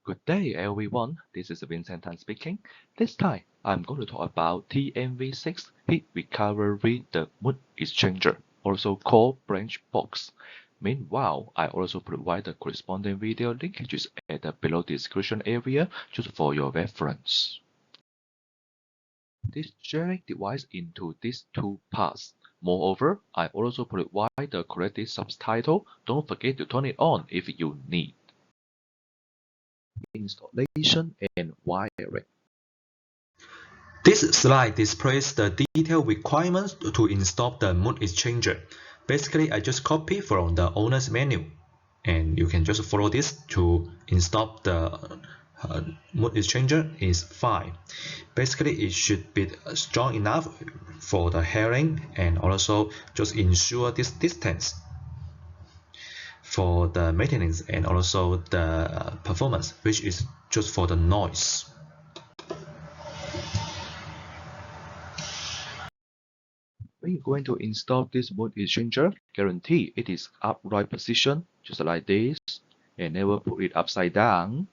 Good day, everyone. This is Vincent Tan speaking. This time, I'm going to talk about TMV6 Heat Recovery the Mood Exchanger, also called Branch Box. Meanwhile, I also provide the corresponding video linkages at the below description area just for your reference. This sharing device into these two parts. Moreover, I also provide the correct subtitle. Don't forget to turn it on if you need. Installation and wiring. This slide displays the detailed requirements to install the mood exchanger. Basically, I just copy from the owner's manual, and you can just follow this to install the mood exchanger is fine. Basically, it should be strong enough for the hearing and also just ensure this distance for the maintenance and also the performance, which is just for the noise. When you're going to install this mood exchanger, guarantee it is upright position, just like this, and never put it upside down.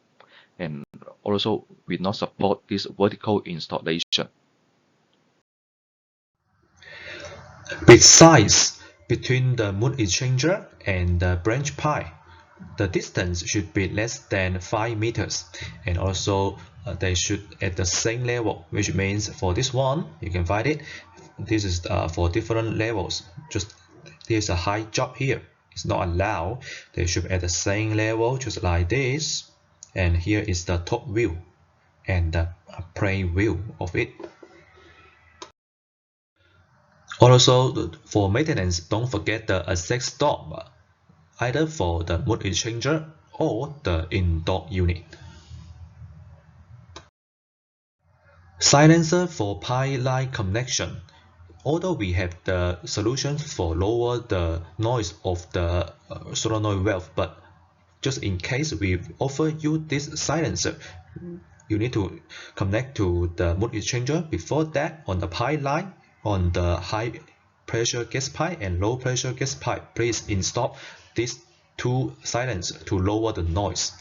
And also, we not support this vertical installation. Besides, between the mood exchanger and the branch pie, the distance should be less than 5 meters, and also they should at the same level, which means for this one you can find it. This is for different levels. Just there's a high job here. It's not allowed. They should be at the same level, just like this. And here is the top view and the plain view of it. Also, for maintenance, don't forget the access stop, either for the mood exchanger or the indoor unit. Silencer for pipeline connection. Although we have the solution for lower the noise of the solenoid valve, but just in case we offer you this silencer, you need to connect to the mood exchanger before that on the pipeline. On the high pressure gas pipe and low pressure gas pipe, please install these two silencers to lower the noise.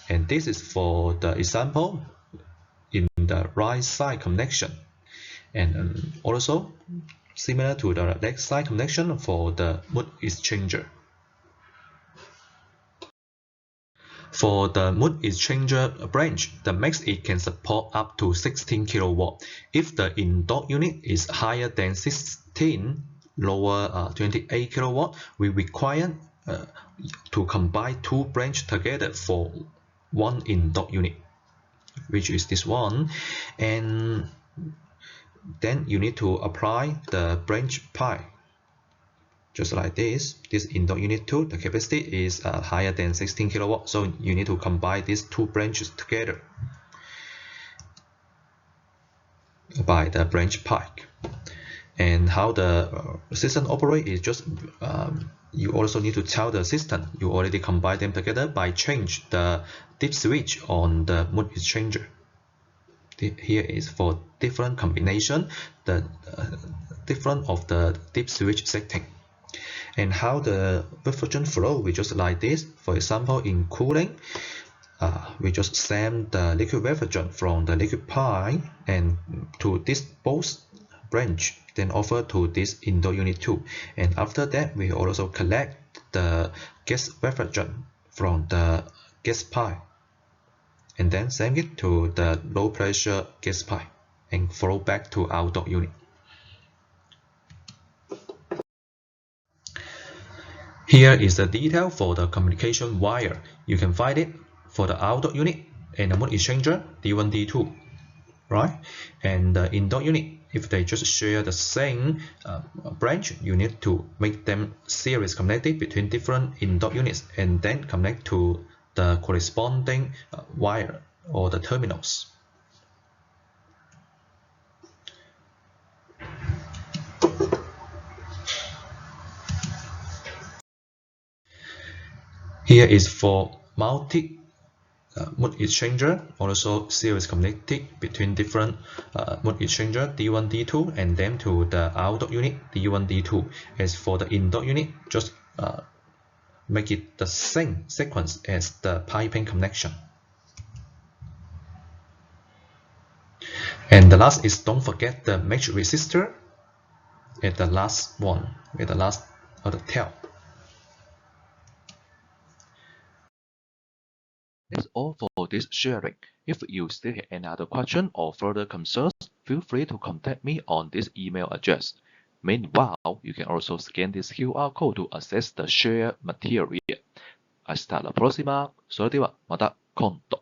And this is for the example in the right side connection, and also similar to the left side connection for the mood exchanger. For the mood exchanger branch, the max it can support up to 16 kW. If the indoor unit is higher than 16, lower 28 kW, we require to combine two branches together for one indoor unit, which is this one. And then you need to apply the branch pie. Just like this indoor unit 2, the capacity is higher than 16 kW, so you need to combine these two branches together by the branch pipe. And how the system operates is just you also need to tell the system you already combine them together by change the dip switch on the mood exchanger. Here is for different combination, the different of the dip switch setting. And how the refrigerant flow, we just like this. For example, in cooling, we just send the liquid refrigerant from the liquid pipe and to this both branch, then offer to this indoor unit 2. And after that, we also collect the gas refrigerant from the gas pipe and then send it to the low pressure gas pipe and flow back to outdoor unit. Here is the detail for the communication wire. You can find it for the outdoor unit and the mood exchanger D1, D2, right? And the indoor unit, if they just share the same branch, you need to make them series connected between different indoor units and then connect to the corresponding wire or the terminals. Here is for multi mood exchanger, also series connected between different mood exchanger D1, D2, and then to the outdoor unit D1, D2. As for the indoor unit, just make it the same sequence as the piping connection. And the last is don't forget the match resistor at the last one, at the last of the tail. That's all for this sharing. If you still have any other question or further concerns, feel free to contact me on this email address. Meanwhile, you can also scan this QR code to access the shared material. Hasta la próxima. Suerte, mata, conto.